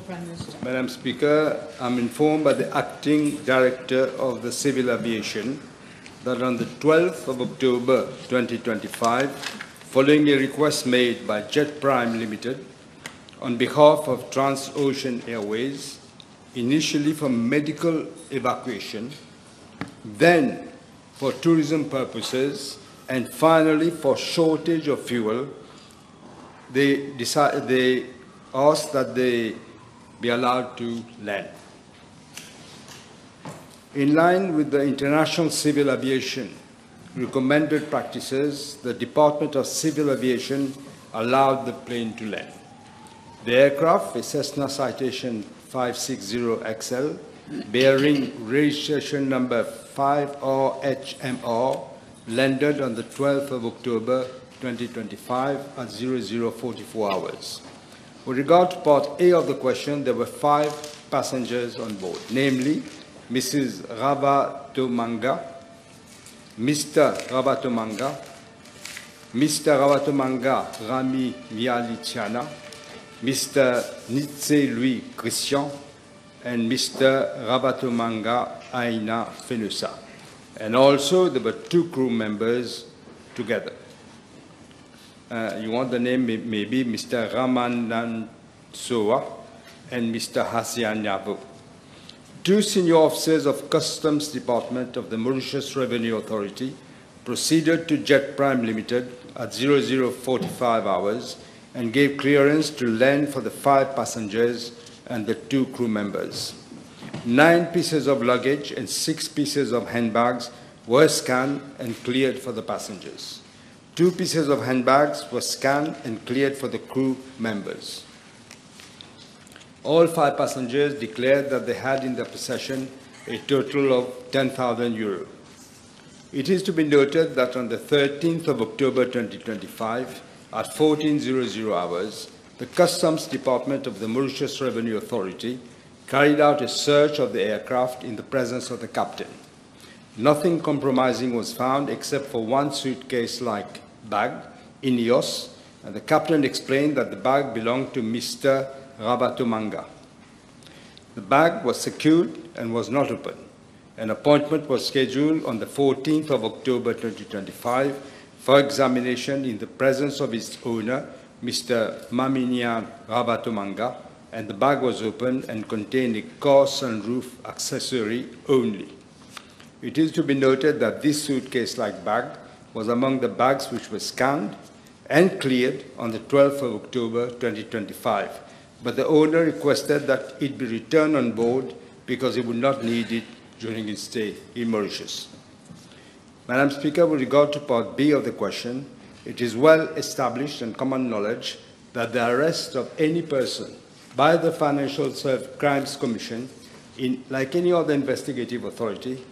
Prime Minister. Madam Speaker, I'm informed by the Acting Director of the Civil Aviation that on the 12th of October 2025, following a request made by Jet Prime Limited on behalf of Transocean Airways, initially for medical evacuation, then for tourism purposes, and finally for shortage of fuel, they asked that they be allowed to land. In line with the International Civil Aviation recommended practices, the Department of Civil Aviation allowed the plane to land. The aircraft, a Cessna Citation 560XL, bearing registration number 5RHMR, landed on the 12th of October 2025 at 0044 hours. With regard to Part A of the question, there were 5 passengers on board, namely Mrs. Ravatomanga, Mr. Ravatomanga, Mr. Ravatomanga Rami Vialiciana, Mr. Nitse Louis Christian, and Mr. Ravatomanga Aina Fenusa. And also there were 2 crew members together. You want the name, maybe Mr. Ramanand Soa and Mr. Hasian Yabo. 2 senior officers of Customs Department of the Mauritius Revenue Authority proceeded to Jet Prime Limited at 0045 hours and gave clearance to land for the 5 passengers and the 2 crew members. 9 pieces of luggage and 6 pieces of handbags were scanned and cleared for the passengers. 2 pieces of handbags were scanned and cleared for the crew members. All 5 passengers declared that they had in their possession a total of 10,000 euros. It is to be noted that on the 13th of October 2025, at 14:00 hours, the Customs Department of the Mauritius Revenue Authority carried out a search of the aircraft in the presence of the captain. Nothing compromising was found except for 1 suitcase-like bag in EOS, and the captain explained that the bag belonged to Mr. Ravatomanga. The bag was secured and was not opened. An appointment was scheduled on the 14th of October 2025 for examination in the presence of its owner, Mr. Maminian Ravatomanga, and the bag was opened and contained a car sunroof accessory only. It is to be noted that this suitcase-like bag was among the bags which were scanned and cleared on the 12th of October 2025, but the owner requested that it be returned on board because he would not need it during his stay in Mauritius. Madam Speaker, with regard to Part B of the question, it is well established and common knowledge that the arrest of any person by the Financial Crimes Commission, like any other investigative authority,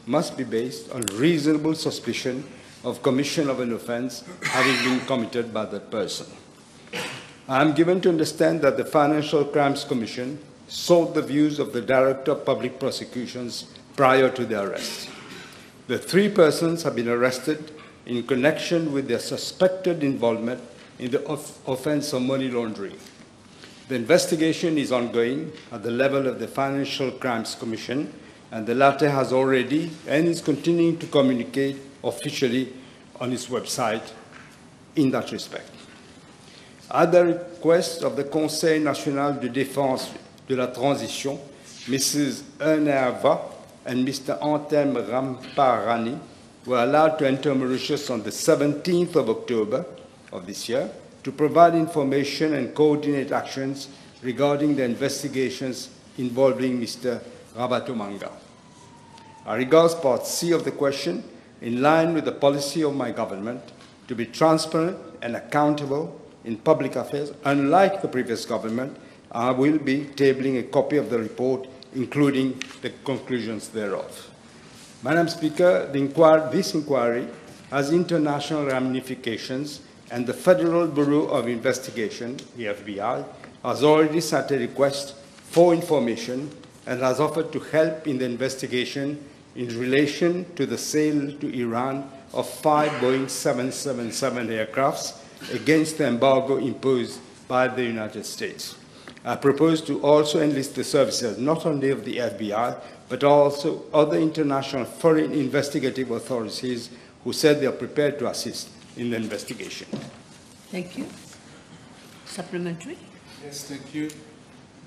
must be based on reasonable suspicion of commission of an offense having been committed by that person. I am given to understand that the Financial Crimes Commission sought the views of the Director of Public Prosecutions prior to the arrest. The 3 persons have been arrested in connection with their suspected involvement in the offense of money laundering. The investigation is ongoing at the level of the Financial Crimes Commission, and the latter has already and is continuing to communicate officially on its website in that respect. At the request of the Conseil National de Défense de la Transition, Mrs. Ernerva and Mr. Antem Ramparani were allowed to enter Mauritius on the 17th of October of this year to provide information and coordinate actions regarding the investigations involving Mr. Ravatomanga. I regard Part C of the question in line with the policy of my government to be transparent and accountable in public affairs. Unlike the previous government, I will be tabling a copy of the report, including the conclusions thereof. Madam Speaker, this inquiry has international ramifications, and the Federal Bureau of Investigation, the FBI, has already sent a request for information and has offered to help in the investigation in relation to the sale to Iran of 5 Boeing 777 aircrafts against the embargo imposed by the United States. I propose to also enlist the services not only of the FBI, but also other international foreign investigative authorities who said they are prepared to assist in the investigation. Thank you. Supplementary? Yes, thank you,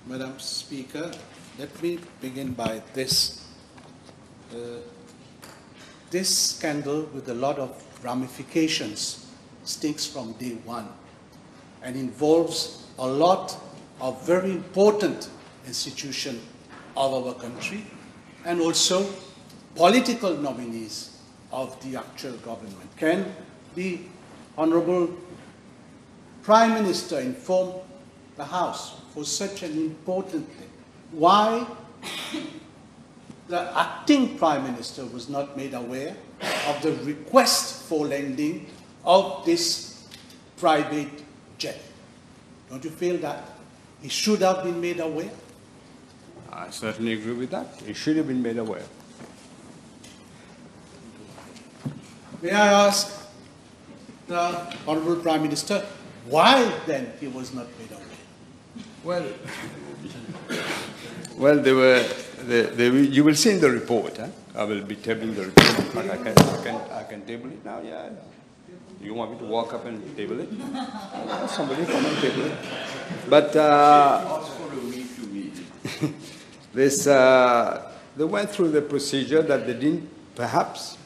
Madam Speaker. Let me begin by this. This scandal, with a lot of ramifications, stinks from day one and involves a lot of very important institutions of our country and also political nominees of the actual government. Can the Honorable Prime Minister inform the House for such an important thing? Why the acting Prime Minister was not made aware of the request for lending of this private jet? Don't you feel that he should have been made aware? I certainly agree with that. He should have been made aware. May I ask the Honorable Prime Minister why then he was not made aware? Well, you will see in the report. I will be tabling the report. But I can table it now. Yeah. You want me to walk up and table it? Somebody come and table it. But they went through the procedure that they didn't perhaps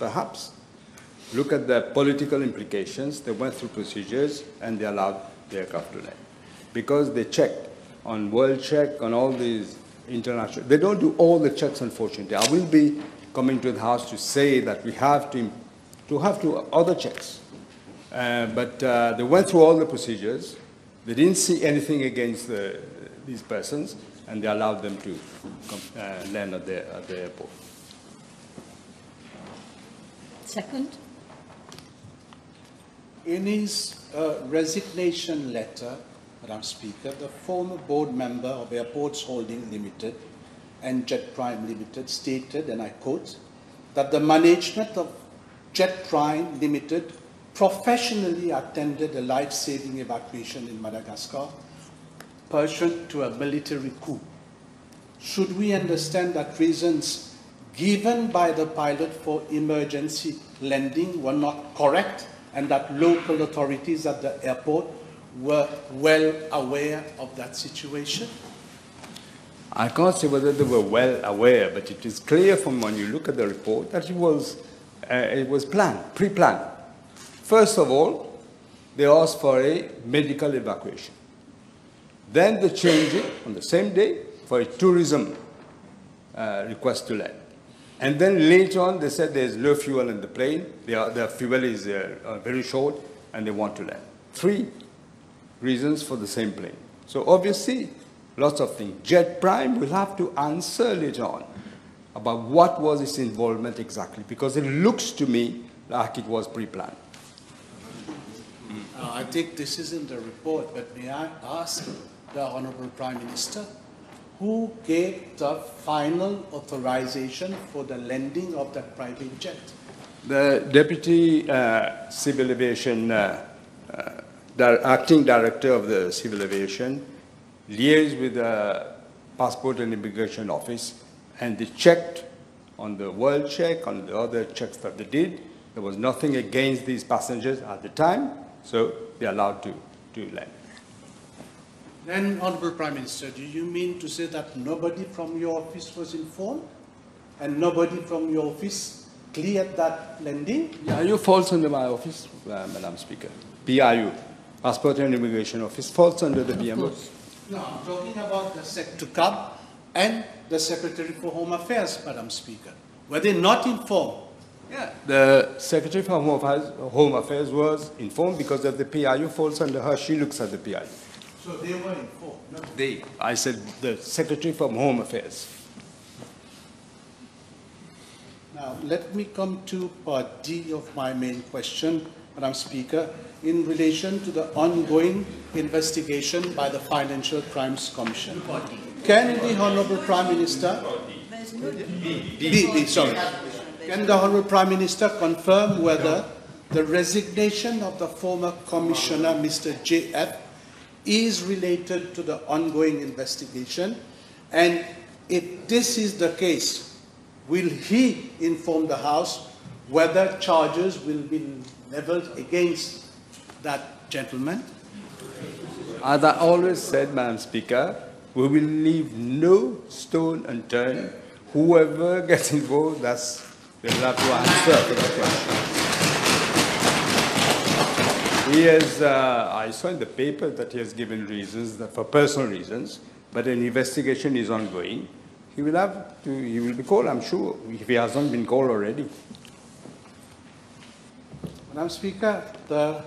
look at the political implications. They went through procedures and they allowed the aircraft to land because they checked on World Check, on all these international. They don't do all the checks, unfortunately. I will be coming to the House to say that we have to have other checks. But they went through all the procedures. They didn't see anything against these persons, and they allowed them to land at the airport. Second. In his resignation letter, Madam Speaker, the former board member of Airports Holding Limited and Jet Prime Limited stated, and I quote, that the management of Jet Prime Limited professionally attended a life-saving evacuation in Madagascar pursuant to a military coup. Should we understand that reasons given by the pilot for emergency landing were not correct and that local authorities at the airport were well aware of that situation? I can't say whether they were well aware, but it is clear from when you look at the report that it was planned, pre-planned. First of all, they asked for a medical evacuation. Then they changed it on the same day for a tourism request to land. And then later on, they said there's low fuel in the plane, their fuel is very short, and they want to land. 3 reasons for the same plane. So obviously, lots of things. Jet Prime will have to answer later on about what was its involvement exactly, because it looks to me like it was pre-planned. I think this is in the report, but may I ask the Honorable Prime Minister, who gave the final authorization for the landing of that private jet? The Deputy Civil Aviation, Acting Director of the Civil Aviation, liaised with the Passport and Immigration Office, and they checked on the World Check, on the other checks that they did. There was nothing against these passengers at the time, so they're allowed to land. Then, Honorable Prime Minister, do you mean to say that nobody from your office was informed and nobody from your office cleared that landing? PIU falls under my office, Madam Speaker. PIU, Passport and Immigration Office, falls under the PMO. No, I'm talking about the SecTuCab and the Secretary for Home Affairs, Madam Speaker. Were they not informed? Yeah, the Secretary for Home Affairs was informed because of the PIU falls under her. She looks at the PIU. So they were informed? No? I said the Secretary for Home Affairs. Now, let me come to part D of my main question, Madam Speaker, in relation to the ongoing investigation by the Financial Crimes Commission. Can the Honorable Prime Minister... Can the Honorable Prime Minister confirm whether the resignation of the former Commissioner, Mr. J.F., is related to the ongoing investigation? And if this is the case, will he inform the House whether charges will be leveled against that gentleman? As I always said, Madam Speaker, we will leave no stone unturned. Whoever gets involved, they'll have to answer to the question. He has, I saw in the paper that he has given reasons for personal reasons, but an investigation is ongoing. He will be called, I'm sure, if he hasn't been called already. Madam Speaker, the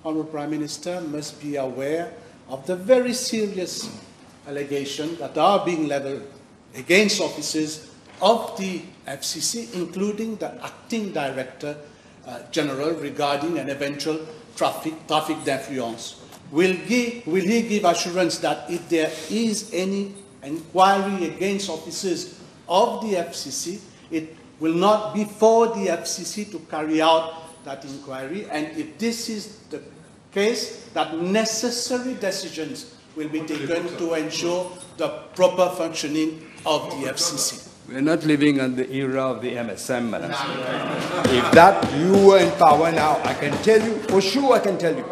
Honourable Prime Minister must be aware of the very serious allegations that are being levelled against officers of the FCC, including the Acting Director General regarding an eventual traffic d'influence. Will he give assurance that if there is any inquiry against officers of the FCC, it will not be for the FCC to carry out that inquiry, and if this is the case, that necessary decisions will be taken to ensure the proper functioning of the FCC? We're not living in the era of the MSM, Madam Speaker. If that you were in power now, I can tell you, for sure I can tell you,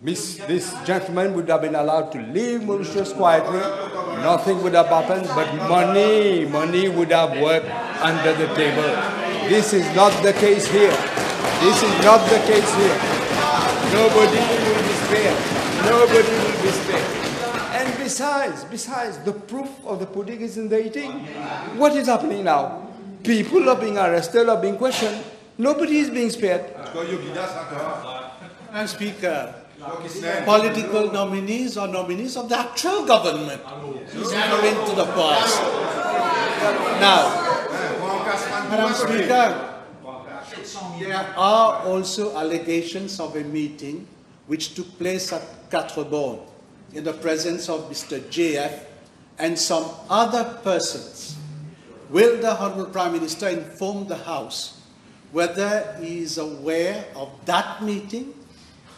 this gentleman would have been allowed to leave Mauritius quietly, nothing would have happened, but money would have worked under the table. This is not the case here. This is not the case here. Nobody will be spared. Nobody will be spared. And besides, the proof of the pudding is in the eating. What is happening now? People are being arrested, are being questioned. Nobody is being spared. Madam Speaker, political nominees are nominees of the actual government. He's referring to the past. Now, Madam Speaker, there are also allegations of a meeting which took place at Quatre Bornes in the presence of Mr. JF and some other persons. Will the Honourable Prime Minister inform the House whether he is aware of that meeting,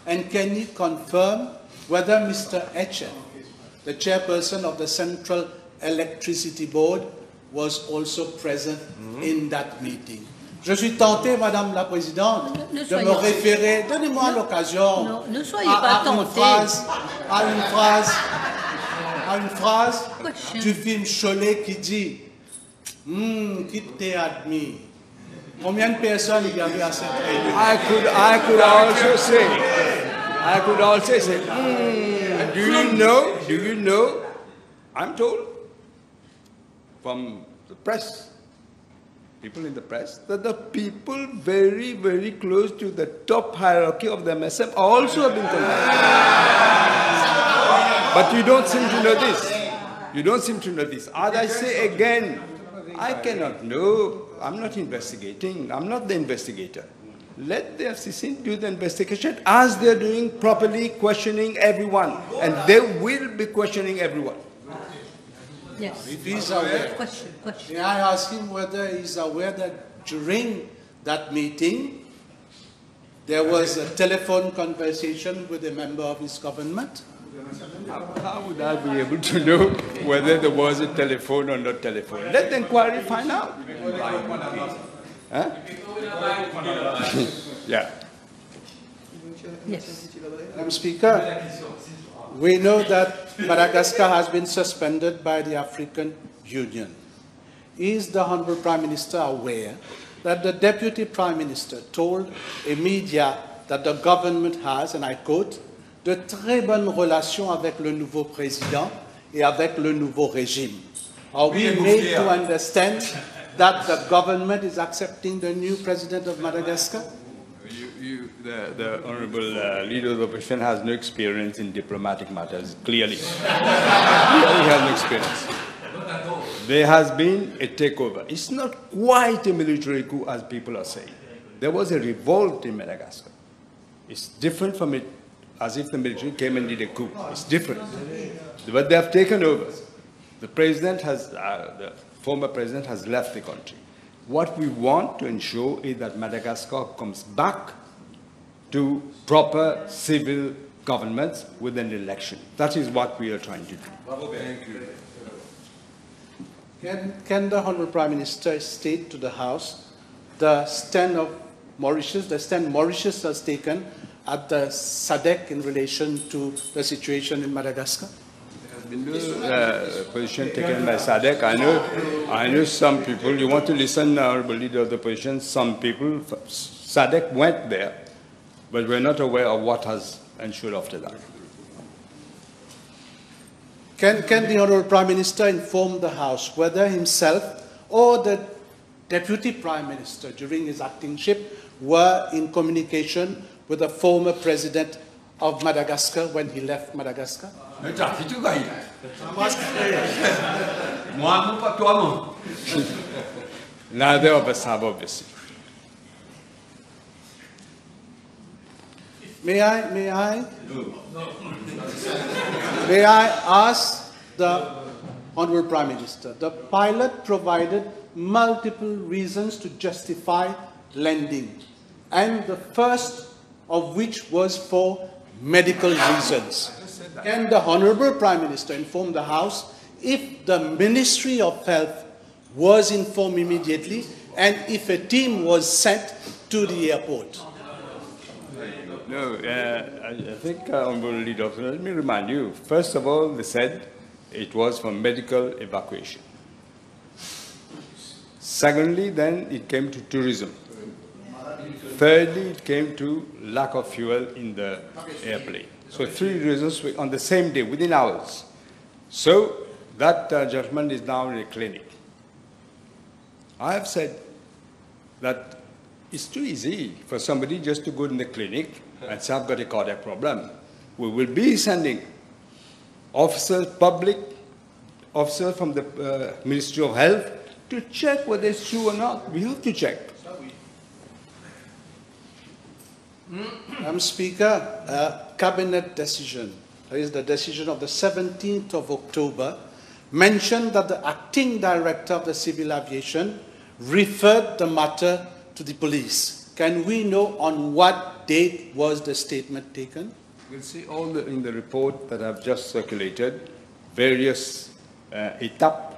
and can he confirm whether Mr. Etchen, the chairperson of the Central Electricity Board, was also present in that meeting? Je suis tenté, Madame la Présidente, de me référer, donnez-moi l'occasion à une phrase du film Cholet qui dit qui t'est admis. Combien de personnes il y avait à cette réunion? I could also say, do you know, I'm told from the press, people in the press, that the people very, very close to the top hierarchy of the MSM also have been convicted. But you don't seem to know this. You don't seem to know this. As I say again, I cannot know. I'm not investigating. I'm not the investigator. Let the FCC do the investigation as they're doing, properly questioning everyone. And they will be questioning everyone. Yes. If he's aware, Question. may I ask him whether he's aware that during that meeting, there was a telephone conversation with a member of his government? How would I be able to know whether there was a telephone or not telephone? Let the inquiry find out. Huh? Yeah. Yes. Madam Speaker, we know that Madagascar has been suspended by the African Union. Is the Honourable Prime Minister aware that the Deputy Prime Minister told a media that the government has, and I quote, de très bonnes relations avec le nouveau président et avec le nouveau régime? Are we made to understand that the government is accepting the new president of Madagascar? The Honourable Leader of the Opposition has no experience in diplomatic matters, clearly. Clearly has no experience. There has been a takeover. It's not quite a military coup, as people are saying. There was a revolt in Madagascar. It's different from it, as if the military came and did a coup. It's different. But they have taken over. The president has, the former president has left the country. What we want to ensure is that Madagascar comes back to proper civil governments with an election. That is what we are trying to do. Can the Honourable Prime Minister state to the House the stand of Mauritius, the stand Mauritius has taken at the SADC in relation to the situation in Madagascar? Position taken by SADC. I know some people, you want to listen, Honourable Leader of the Opposition, some people, SADC went there, but we're not aware of what has ensued after that. Can the Honourable Prime Minister inform the House whether himself or the Deputy Prime Minister during his actingship were in communication with the former President of Madagascar when he left Madagascar? Neither of us have, obviously. May I ask the Honourable Prime Minister, the pilot provided multiple reasons to justify lending, and the first of which was for medical reasons. Can the Honourable Prime Minister inform the House if the Ministry of Health was informed immediately and if a team was sent to the airport? No, I think, Honourable Leader, let me remind you, first of all, they said it was for medical evacuation. Secondly, then it came to tourism. Thirdly, it came to lack of fuel in the airplane. So 3 reasons on the same day, within hours. So that gentleman is now in a clinic. I have said that it's too easy for somebody just to go in the clinic and say, I've got a cardiac problem. We will be sending officers, public officers from the Ministry of Health to check whether it's true or not. We have to check. Speaker, a cabinet decision, that is the decision of the 17th of October, mentioned that the acting director of the civil aviation referred the matter to the police. Can we know on what date was the statement taken? We'll see all in the report that I've just circulated, various étapes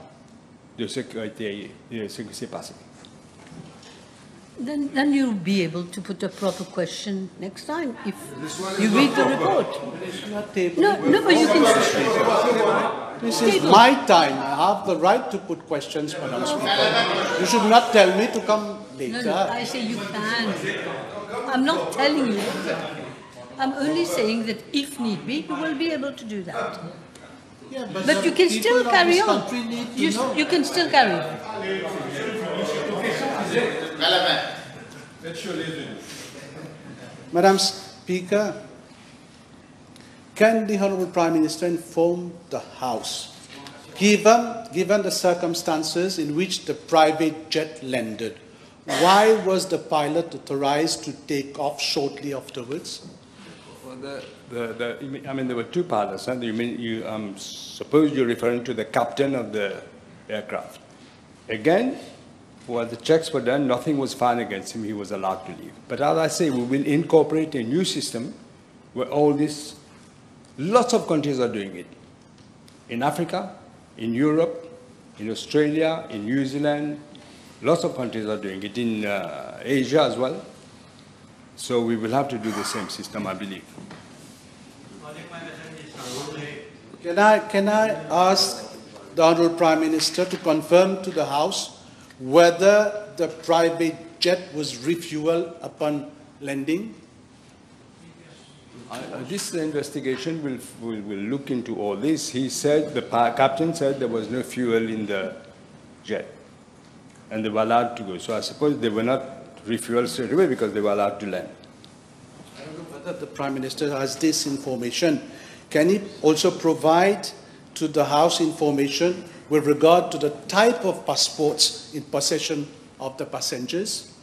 de ce qui s'est passé. Then you'll be able to put a proper question next time if you read the report. No, but you can. This is my time. I have the right to put questions, Madam Speaker. You should not tell me to come later. No, I say you can. I'm not telling you. I'm only saying that if need be, you will be able to do that. Yeah, but you can still carry on. You can still carry on. Madam Speaker, can the Honourable Prime Minister inform the House, given the circumstances in which the private jet landed, why was the pilot authorized to take off shortly afterwards? Well, I mean, there were 2 pilots. Huh? Suppose you're referring to the captain of the aircraft. Again, while the checks were done, nothing was found against him. He was allowed to leave. But as I say, we will incorporate a new system where all this, lots of countries are doing it. In Africa, in Europe, in Australia, in New Zealand, lots of countries are doing it. In Asia as well. So we will have to do the same system, I believe. Can I ask the Honourable Prime Minister to confirm to the House whether the private jet was refueled upon landing? This investigation will look into all this. He said, the captain said there was no fuel in the jet and they were allowed to go. So I suppose they were not refueled straight away because they were allowed to land. I don't know whether the Prime Minister has this information. Can he also provide to the House information with regard to the type of passports in possession of the passengers?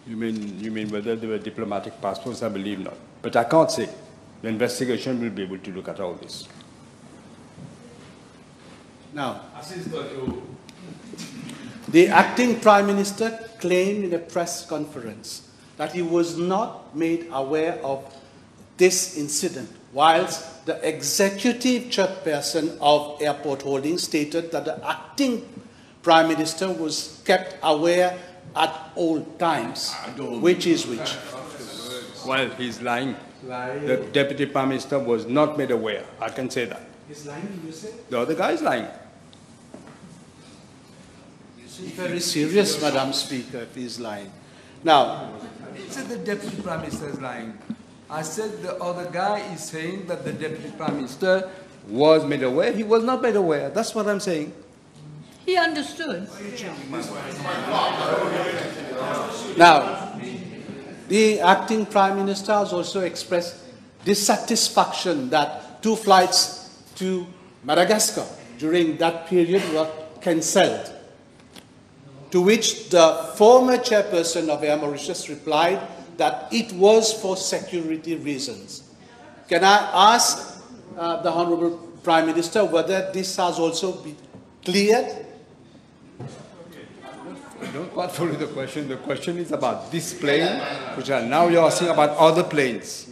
You mean whether they were diplomatic passports? I believe not. But I can't say. The investigation will be able to look at all this. Now, the acting Prime Minister claimed in a press conference that he was not made aware of this incident, whilst the executive chairperson of Airport Holdings stated that the acting Prime Minister was kept aware at all times. Which is which? Well, he's lying. The Deputy Prime Minister was not made aware. I can say that. He's lying, you say? The other guy is lying. It's very serious, Madam Speaker, if he's lying. Now, He said the Deputy Prime Minister is lying. I said the other guy is saying that the Deputy Prime Minister was made aware. He was not made aware. That's what I'm saying. He understood. now, the acting Prime Minister has also expressed dissatisfaction that 2 flights to Madagascar during that period were cancelled. To which the former chairperson of Air Mauritius replied that it was for security reasons. Can I ask the Honourable Prime Minister whether this has also been cleared? I don't quite follow the question. The question is about this plane, which now you're asking about other planes.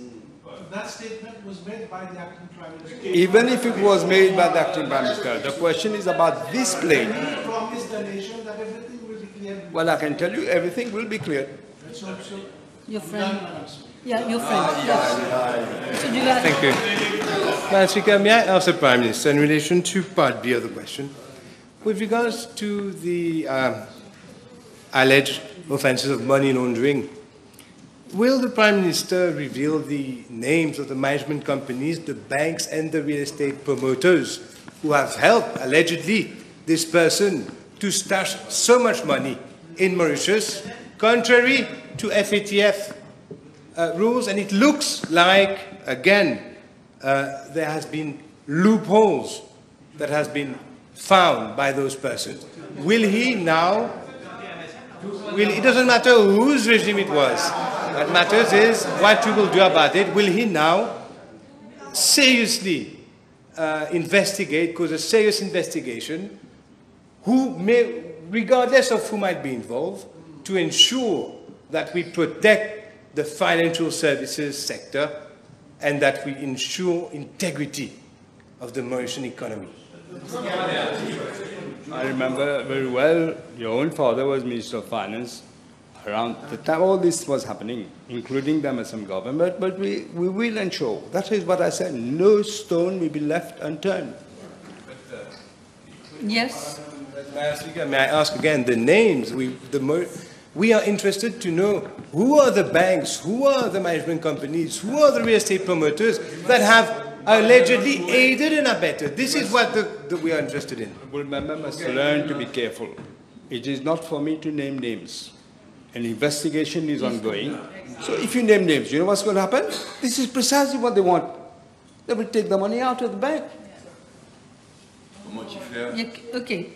That statement was made by the acting Prime Minister. Even if it was made by the acting Prime Minister, the question is about this plane. He promised the nation that everything will be cleared. Well, I can tell you everything will be cleared. That's also Your friend. Yeah, your friend. Yes. So do you have Thank you. Madam Speaker, may I ask the Prime Minister in relation to Part B of the question, with regards to the alleged offences of money laundering, will the Prime Minister reveal the names of the management companies, the banks and the real estate promoters who have helped, allegedly, this person to stash so much money in Mauritius, contrary to FATF rules? And it looks like, again, there has been loopholes that has been found by those persons. Will he now, it doesn't matter whose regime it was, what matters is what you will do about it. Will he now seriously investigate, cause a serious investigation, who may, regardless of who might be involved, to ensure that we protect the financial services sector and that we ensure integrity of the Mauritian economy? I remember very well, your own father was Minister of Finance around the time all this was happening, including the MSM government, but we will ensure. That is what I said, no stone will be left unturned. Yes. Madam Speaker, may I ask again the names? We are interested to know who are the banks, who are the management companies, who are the real estate promoters that have allegedly aided and abetted. This is what we are interested in. Well, member must learn to be careful. It is not for me to name names. An investigation is ongoing. So if you name names, you know what's going to happen? This is precisely what they want. They will take the money out of the bank. Yeah, okay.